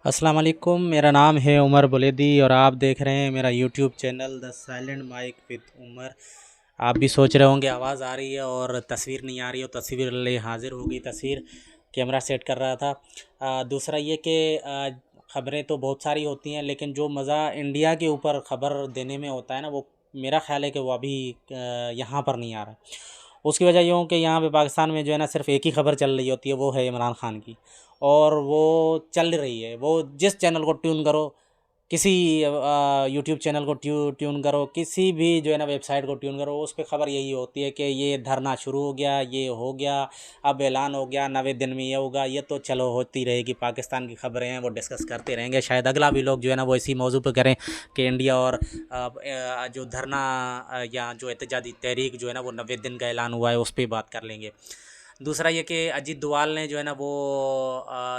अस्सलाम वालेकुम। मेरा नाम है उमर बुलेदी और आप देख रहे हैं मेरा YouTube channel the silent mic with Umar. आप भी सोच रहे होंगे आवाज़ आ रही है और तस्वीर नहीं आ रही हो। तस्वीर ले हाजिर होगी तस्वीर। कैमरा सेट कर रहा था। दूसरा ये कि ख़बरें तो बहुत सारी होती हैं, लेकिन जो मज़ा इंडिया के ऊपर ख़बर देने में होता है ना, वो मेरा ख़्याल है कि वो अभी यहाँ पर नहीं आ रहा। उसकी वजह यूँ कि यहाँ पे पाकिस्तान में जो है ना, सिर्फ़ एक ही ख़बर चल रही होती है, वो है इमरान ख़ान की। और वो चल रही है, वो जिस चैनल को ट्यून करो, किसी यूट्यूब चैनल को ट्यून करो, किसी भी जो है ना वेबसाइट को ट्यून करो, उस पे ख़बर यही होती है कि ये धरना शुरू हो गया, ये हो गया, अब ऐलान हो गया, 90 दिन में ये होगा। ये तो चलो होती रहेगी, पाकिस्तान की ख़बरें हैं, वो डिस्कस करते रहेंगे। शायद अगला भी लोग जो है ना वो इसी मौजू पे करें कि इंडिया और जो धरना या जो एहतजाजी तहरीक जो है ना वो 90 दिन का ऐलान हुआ है, उस पर बात कर लेंगे। दूसरा ये कि अजीत डोभाल ने जो है ना वो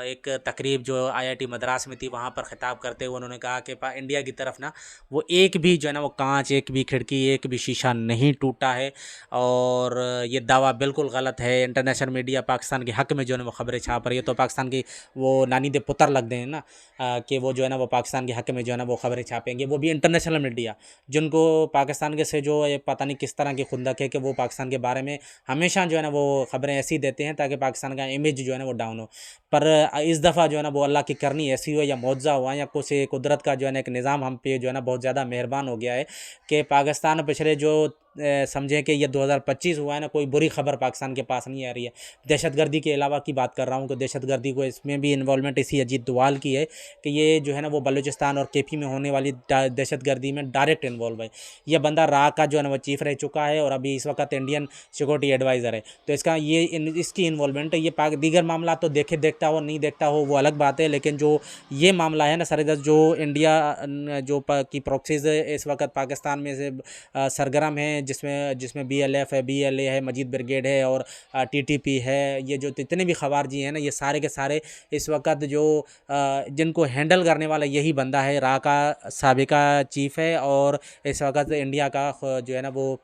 एक तकरीब जो आईआईटी मद्रास में थी, वहाँ पर ख़िताब करते हुए उन्होंने कहा कि इंडिया की तरफ ना वो एक भी जो है ना वो कांच, एक भी खिड़की, एक भी शीशा नहीं टूटा है। और ये दावा बिल्कुल गलत है। इंटरनेशनल मीडिया पाकिस्तान के हक़ में जो है ना वो ख़बरें छाप रही है, तो पाकिस्तान की वो नानी दे पुत्र लग गए हैं ना, कि वो जो है ना वो पाकिस्तान के हक़ में जो है ना वो ख़बरें छापेंगे, वो भी इंटरनेशनल मीडिया, जिनको पाकिस्तान के से जो ये पता नहीं किस तरह की खुंदक है कि वो पाकिस्तान के बारे में हमेशा जो है ना वो ख़बरें ऐसी देते हैं ताकि पाकिस्तान का इमेज जो है ना वो डाउन हो। पर इस दफ़ा जो है ना वो अल्लाह की करनी ऐसी हो या मुआवजा हुआ या कुछ कुदरत का जो है ना एक निज़ाम हम पे जो है ना बहुत ज़्यादा मेहरबान हो गया है कि पाकिस्तान पिछले जो समझें कि ये 2025 हुआ है ना, कोई बुरी खबर पाकिस्तान के पास नहीं आ रही है। दहशतगर्दी के अलावा की बात कर रहा हूँ कि दहशतगर्दी को इसमें भी इन्वॉल्वमेंट इसी अजीत डोभाल की है कि ये जो है ना वो बलूचिस्तान और केपी में होने वाली दहशतगर्दी में डायरेक्ट इन्वॉल्व है। यह बंदा रा का जो है ना वो चीफ रह चुका है और अभी इस वक्त इंडियन सिक्योरिटी एडवाइज़र है। तो इसका ये इसकी इन्वॉल्वमेंट है। ये दीगर मामला तो देखे देखता हो नहीं देखता हो वो अलग बात है, लेकिन जो ये मामला है ना सरदर्द, जो इंडिया जो की प्रॉक्सीज इस वक्त पाकिस्तान में से सरगर्म है, जिसमें जिसमें बीएलएफ है, बीएलए है, मजीद ब्रिगेड है और टीटीपी है। ये जो जितने भी खवारजी हैं ना, ये सारे के सारे इस वक्त जो जिनको हैंडल करने वाला यही बंदा है। रा का साबिका चीफ है और इस वक्त इंडिया का जो है ना वो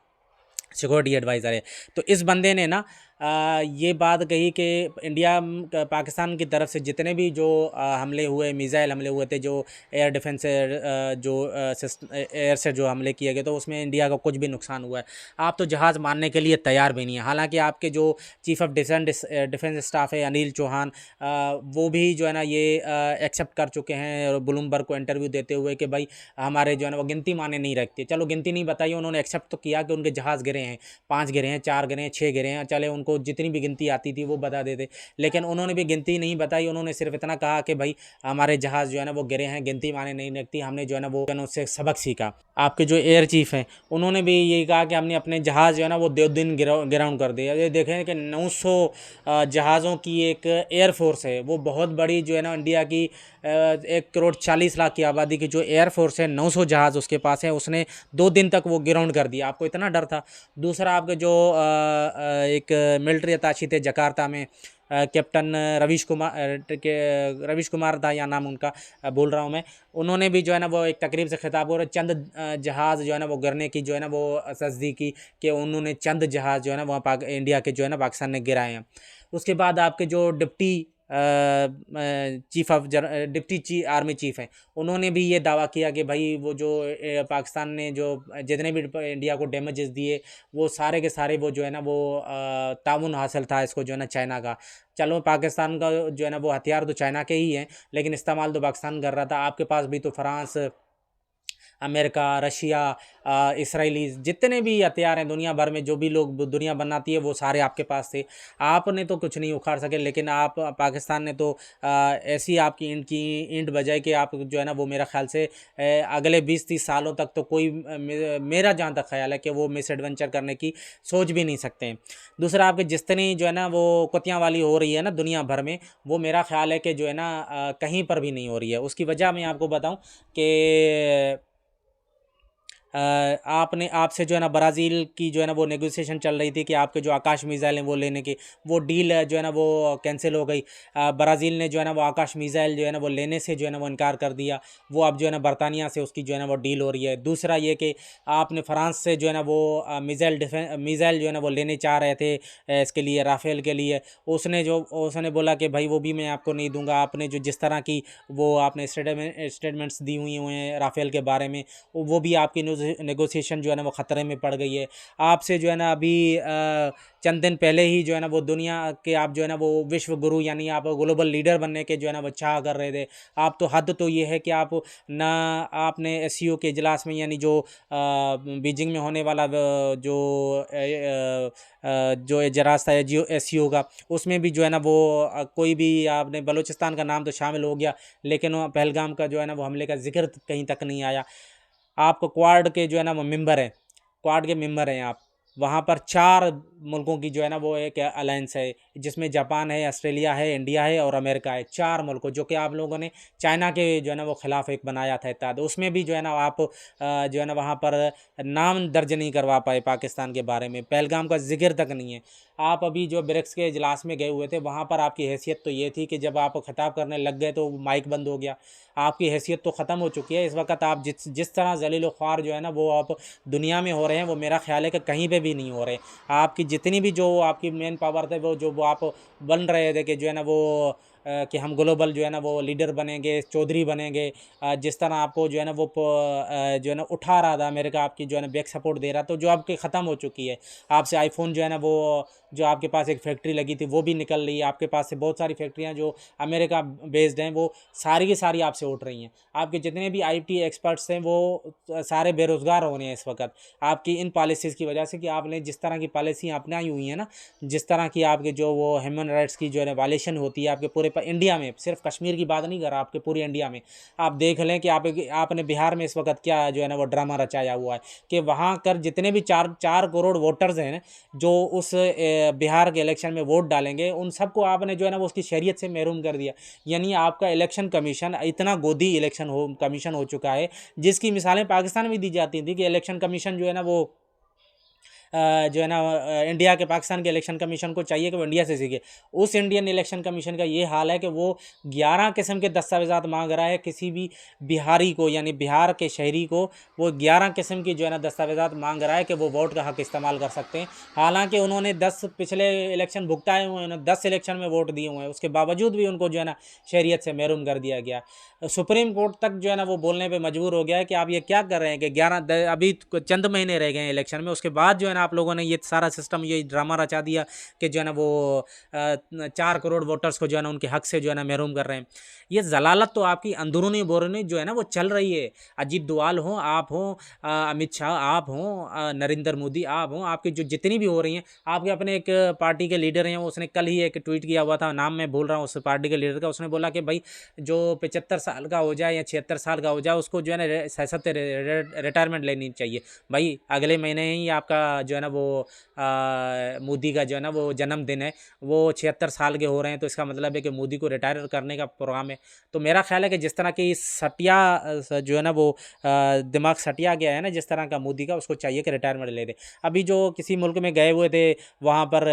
सिक्योरिटी एडवाइज़र है। तो इस बंदे ने ना ये बात कही कि इंडिया पाकिस्तान की तरफ से जितने भी जो हमले हुए, मिज़ाइल हमले हुए थे, जो एयर डिफेंस से जो एयर से जो हमले किए गए, तो उसमें इंडिया का कुछ भी नुकसान हुआ है। आप तो जहाज़ मानने के लिए तैयार भी नहीं है। हालांकि आपके जो चीफ ऑफ डिफेंस स्टाफ है अनिल चौहान, वो भी जो है ना ये एक्सेप्ट कर चुके हैं और ब्लूमबर्ग को इंटरव्यू देते हुए कि भाई हमारे जो है ना वो गिनती माने नहीं रखते। चलो गिनती नहीं बताई, उन्होंने एक्सेप्ट तो किया कि उनके जहाज़ गिरे हैं, 5 गिरे हैं, 4 गिरे हैं, 6 गिरे हैं। चले उनको जितनी भी गिनती आती थी वो बता देते, लेकिन उन्होंने भी गिनती नहीं बताई। उन्होंने सिर्फ इतना कहा कि भाई हमारे जहाज़ जो है ना वो गिरे हैं, गिनती माने नहीं रखती। हमने जो है ना वो उससे सबक सीखा। आपके जो एयर चीफ हैं उन्होंने भी यही कहा कि हमने अपने जहाज़ जो है ना वो 2 दिन ग्राउंड कर दिया। ये देखें कि 900 जहाज़ों की एक एयर फोर्स है, वो बहुत बड़ी जो है ना इंडिया की 1 करोड़ 40 लाख की आबादी की जो एयर फोर्स है, 900 जहाज़ उसके पास है, उसने 2 दिन तक वो ग्राउंड कर दिया। आपको इतना डर था। दूसरा आपके जो एक मिलिट्री अताशी थे जकार्ता में, कैप्टन रवीश कुमार था या नाम उनका, बोल रहा हूँ मैं। उन्होंने भी जो है ना वो एक तकरीब से खिताब हो रहे चंद जहाज़ जो है ना वो गिरने की जो है ना वो तस्दीक की कि उन्होंने चंद जहाज़ जो है ना वहाँ इंडिया के जो है ना पाकिस्तान ने गिराए हैं। उसके बाद आपके जो डिप्टी आर्मी चीफ हैं, उन्होंने भी ये दावा किया कि भाई वो जो पाकिस्तान ने जो जितने भी इंडिया को डैमेजेस दिए, वो सारे के सारे वो जो है ना वो ताउन हासिल था इसको जो है ना चाइना का। चलो पाकिस्तान का जो है ना वो हथियार तो चाइना के ही हैं, लेकिन इस्तेमाल तो पाकिस्तान कर रहा था। आपके पास भी तो फ्रांस, अमेरिका, रशिया, इसराइली, जितने भी हथियार हैं दुनिया भर में, जो भी लोग दुनिया बनाती है, वो सारे आपके पास थे। आपने तो कुछ नहीं उखाड़ सके, लेकिन आप पाकिस्तान ने तो ऐसी आपकी ईंट बजाई कि आप जो है ना वो मेरा ख्याल से अगले 20-30 सालों तक तो कोई मेरा जहाँ तक ख्याल है कि वो मिस एडवेंचर करने की सोच भी नहीं सकते हैं। दूसरा आपके जितनी जो है ना वो कुतियाँ वाली हो रही है ना दुनिया भर में, वो मेरा ख्याल है कि जो है ना कहीं पर भी नहीं हो रही है। उसकी वजह मैं आपको बताऊं कि आपने आपसे जो है ना ब्राज़ील की जो है ना वो नेगोशिएशन चल रही थी कि आपके जो आकाश मिसाइल हैं वो लेने की, वो डील जो है ना वो कैंसिल हो गई। ब्राज़ील ने जो है ना वो आकाश मिसाइल जो है ना वो लेने से जो है ना वो इनकार कर दिया। वो अब जो है ना बरतानिया से उसकी जो है ना वो डील हो रही है। दूसरा ये कि आपने फ्रांस से जो है ना वो मिसाइल जो है ना वो लेने चाह रहे थे इसके लिए, राफेल के लिए। उसने बोला कि भाई वो भी मैं आपको नहीं दूंगा। आपने जो जिस तरह की वो आपने स्टेटमेंट्स दी हुई हैं राफेल के बारे में, वो भी आपकी नेगोशिएशन जो है ना वो ख़तरे में पड़ गई है। आपसे जो है ना अभी चंद दिन पहले ही जो है ना वो दुनिया के आप जो है ना वो विश्व गुरु यानी आप ग्लोबल लीडर बनने के जो है ना वो चाह कर रहे थे। आप तो हद तो ये है कि आप ना आपने एससीओ के इजलास में यानी जो बीजिंग में होने वाला जो इजलास था जो एससीओ का, उसमें भी जो है ना वो कोई भी आपने बलूचिस्तान का नाम तो शामिल हो गया, लेकिन पहलगाम का जो है ना वो हमले का जिक्र कहीं तक नहीं आया। आप क्वाड के जो है ना वो मेंबर हैं, क्वाड के मेंबर हैं आप। वहाँ पर 4 मुल्कों की जो है ना वो एक अलायंस है, जिसमें जापान है, ऑस्ट्रेलिया है, इंडिया है और अमेरिका है। 4 मुल्कों, जो कि आप लोगों ने चाइना के जो है ना वो खिलाफ एक बनाया था इत्तेहाद, उसमें भी जो है ना आप जो है ना वहाँ पर नाम दर्ज नहीं करवा पाए पाकिस्तान के बारे में, पहलगाम का जिक्र तक नहीं है। आप अभी जो ब्रिक्स के इजलास में गए हुए थे, वहाँ पर आपकी हैसियत तो ये थी कि जब आप खिताब करने लग गए तो माइक बंद हो गया। आपकी हैसियत तो ख़त्म हो चुकी है इस वक्त। आप जिस तरह जलील ख्वार जो है ना वो आप दुनिया में हो रहे हैं, वो मेरा ख्याल है कि कहीं पे भी नहीं हो रहे। आपकी जितनी भी जो आपकी मेन पावर थे, वो आप बन रहे थे कि जो है ना वो कि हम ग्लोबल जो है ना वो लीडर बनेंगे, चौधरी बनेंगे। जिस तरह आपको जो है ना वो जो है ना उठा रहा था अमेरिका, आपकी जो है ना बैक सपोर्ट दे रहा, तो जो आपकी ख़त्म हो चुकी है। आपसे आईफोन जो है ना वो जो आपके पास एक फैक्ट्री लगी थी वो भी निकल रही है। आपके पास से बहुत सारी फैक्ट्रियां जो अमेरिका बेस्ड हैं वो सारी की सारी आपसे उठ रही हैं। आपके जितने भी आईटी एक्सपर्ट्स हैं वो सारे बेरोज़गार हो रहे हैं इस वक्त, आपकी इन पॉलिसीज़ की वजह से। कि आपने जिस तरह की पॉलिसी अपनाई हुई है ना, जिस तरह की आपके जो वो ह्यूमन राइट्स की जो है वायलेशन होती है आपके पूरे इंडिया में, सिर्फ कश्मीर की बात नहीं कर रहा, आपके पूरे इंडिया में। आप देख लें कि आपने बिहार में इस वक्त क्या जो है ना वो ड्रामा रचाया हुआ है कि वहाँ कर जितने भी 4 करोड़ वोटर्स हैं जो उस बिहार के इलेक्शन में वोट डालेंगे, उन सबको आपने जो है ना वो उसकी शरीयत से महरूम कर दिया। यानी आपका इलेक्शन कमीशन इतना गोदी कमीशन हो चुका है, जिसकी मिसालें पाकिस्तान में दी जाती थी कि इलेक्शन कमीशन जो है ना वो जो है ना इंडिया के पाकिस्तान के इलेक्शन कमीशन को चाहिए कि वो इंडिया से सीखे। उस इंडियन इलेक्शन कमीशन का ये हाल है कि वो 11 किस्म के दस्तावेज़ात मांग रहा है किसी भी बिहारी को, यानी बिहार के शहरी को। वो 11 किस्म की जो है ना दस्तावेज़ात मांग रहा है कि वो वोट का हक़ इस्तेमाल कर सकते हैं। हालांकि उन्होंने 10 पिछले इलेक्शन भुगताए हुए हैं, 10 इलेक्शन में वोट दिए हुए हैं, उसके बावजूद भी उनको जो है ना शहरियत से महरूम कर दिया गया। सुप्रीम कोर्ट तक जो है ना वो बोलने पे मजबूर हो गया है कि आप ये क्या कर रहे हैं कि अभी चंद महीने रह गए हैं इलेक्शन में, उसके बाद जो है ना आप लोगों ने ये सारा सिस्टम, ये ड्रामा रचा दिया कि जो है ना वो 4 करोड़ वोटर्स को जो है ना उनके हक से जो है ना महरूम कर रहे हैं। ये जलालत तो आपकी अंदरूनी बोरूनी जो है ना वो चल रही है। अजीत डोवाल हो, आप हो, अमित शाह आप हो, नरेंद्र मोदी आप हो, आपकी जो जितनी भी हो रही हैं, आपके अपने एक पार्टी के लीडर हैं, उसने कल ही एक ट्वीट किया हुआ था, नाम मैं भूल रहा हूँ उस पार्टी के लीडर का। उसने बोला कि भाई जो 75 साल का हो जाए या 76 साल का हो जाए, उसको जो है ना सशक्त रिटायरमेंट लेनी चाहिए। भाई अगले महीने ही आपका जो है ना वो मोदी का जो है ना वो जन्मदिन है, वो 76 साल के हो रहे हैं, तो इसका मतलब है कि मोदी को रिटायर करने का प्रोग्राम है। तो मेरा ख्याल है कि जिस तरह की सटिया जो है ना वो दिमाग सटिया गया है ना जिस तरह का मोदी का, उसको चाहिए कि रिटायरमेंट ले दे। अभी जो किसी मुल्क में गए हुए थे वहाँ पर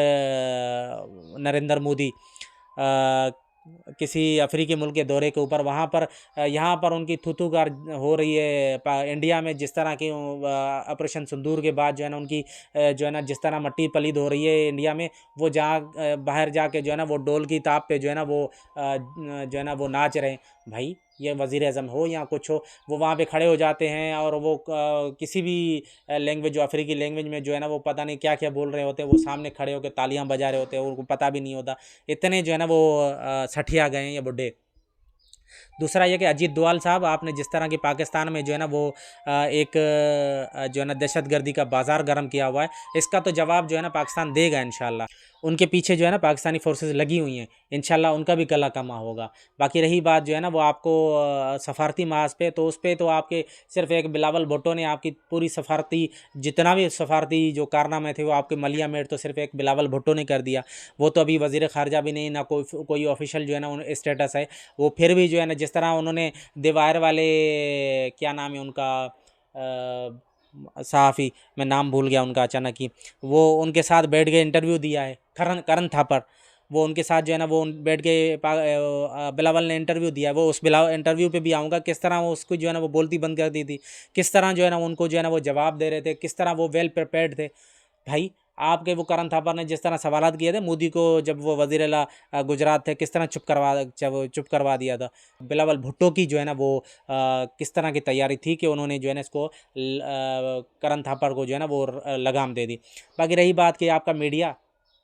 नरेंद्र मोदी किसी अफ्रीकी मुल्क के दौरे के ऊपर, वहाँ पर यहाँ पर उनकी थूथूकार हो रही है इंडिया में। जिस तरह की ऑपरेशन सिंदूर के बाद जो है ना उनकी जो है ना जिस तरह मट्टी पलीद हो रही है इंडिया में, वो जहाँ बाहर जाके जो है ना वो डोल की ताप पे जो है ना वो जो है ना वो नाच रहे हैं। भाई ये वज़ीर आज़म हो या कुछ हो, वो वहाँ पे खड़े हो जाते हैं और वो किसी भी लैंग्वेज, जो अफ्रीकी लैंग्वेज में जो है ना वो पता नहीं क्या क्या बोल रहे होते हैं, वो सामने खड़े होकर तालियां बजा रहे होते हैं, उनको पता भी नहीं होता। इतने जो है ना वो सठिया गए हैं ये बुड्ढे। दूसरा ये कि अजीत डोवाल साहब, आपने जिस तरह की पाकिस्तान में जो है ना वो एक जो है ना दहशतगर्दी का बाज़ार गर्म किया हुआ है, इसका तो जवाब जो है ना पाकिस्तान देगा इंशाल्लाह। उनके पीछे जो है ना पाकिस्तानी फोर्सेस लगी हुई हैं, इंशाल्लाह उनका भी गला कमा होगा। बाकी रही बात जो है ना वो आपको सफारती महाज पे, तो उस पर तो आपके सिर्फ एक बिलावल भुट्टो ने आपकी पूरी सफारती, जितना भी सफारती जो कारनामे थे वो आपके मलिया मेट तो सिर्फ एक बिलावल भुट्टो ने कर दिया। वो तो अभी वज़ीर ख़ारजा भी नहीं, ना कोई ऑफिशियल जो है ना स्टेटस है। वो फिर भी जो है ना जिस तरह उन्होंने देवायर वाले, क्या नाम है उनका, सहाफ़ी, मैं नाम भूल गया उनका अचानक ही, वो उनके साथ बैठ के इंटरव्यू दिया है, करण करण थापर, वो उनके साथ जो है ना वो बैठ के बिलावल ने इंटरव्यू दिया है। वो उस बिला इंटरव्यू पे भी आऊँगा, किस तरह वो उसको जो है ना वो बोलती बंद कर दी थी, किस तरह जो है ना उनको जो है ना वो जवाब दे रहे थे, किस तरह वो वेल प्रिपेयर्ड थे। भाई आपके वो करण थापर ने जिस तरह सवालात किए थे मोदी को, जब वो वज़ीर-ए-आला गुजरात थे, किस तरह चुप करवा दिया था। बिलावल भुट्टो की जो है ना वो किस तरह की तैयारी थी कि उन्होंने जो है ना इसको करण थापर को जो है ना वो लगाम दे दी। बाकी रही बात कि आपका मीडिया,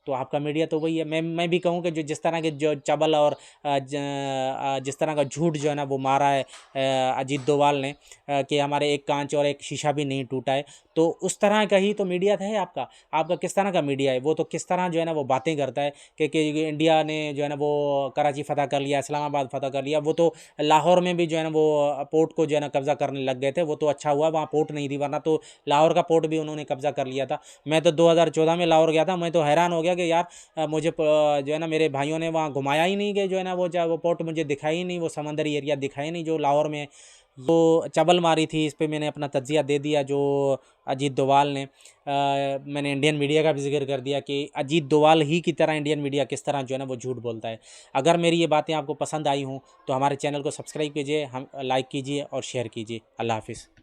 तो आपका मीडिया तो वही है। मैं भी कहूँ कि जो जिस तरह के जो चबल और जिस तरह का झूठ जो है ना वो मारा है अजीत डोभाल ने, कि हमारे एक कांच और एक शीशा भी नहीं टूटा है, तो उस तरह का ही तो मीडिया है आपका। आपका किस तरह का मीडिया है, वो तो किस तरह जो है ना वो बातें करता है कि इंडिया ने जो है ना वो कराची फ़तह कर लिया, इस्लामाबाद फ़तह कर लिया। वो तो लाहौर में भी जो है ना वो पोर्ट को जो है ना कब्ज़ा करने लग गए थे, वो तो अच्छा हुआ वहाँ पोर्ट नहीं थी, वरना तो लाहौर का पोर्ट भी उन्होंने कब्ज़ा कर लिया था। मैं तो 2014 में लाहौर गया था, मैं तो हैरान हो गया कि यार मुझे जो है ना मेरे भाइयों ने वहाँ घुमाया ही नहीं, कि जो है ना वो पोर्ट मुझे दिखाई ही नहीं, वो समंदरी एरिया दिखाई ही नहीं जो लाहौर में है। वो चबल मारी थी, इस पे मैंने अपना तज्जिया दे दिया जो अजीत डोभाल ने। मैंने इंडियन मीडिया का भी जिक्र कर दिया कि अजीत डोभाल ही की तरह इंडियन मीडिया किस तरह जो है ना वो झूठ बोलता है। अगर मेरी ये बातें आपको पसंद आई हों तो हमारे चैनल को सब्सक्राइब कीजिए, हम लाइक कीजिए और शेयर कीजिए। अल्लाह हाफिज़।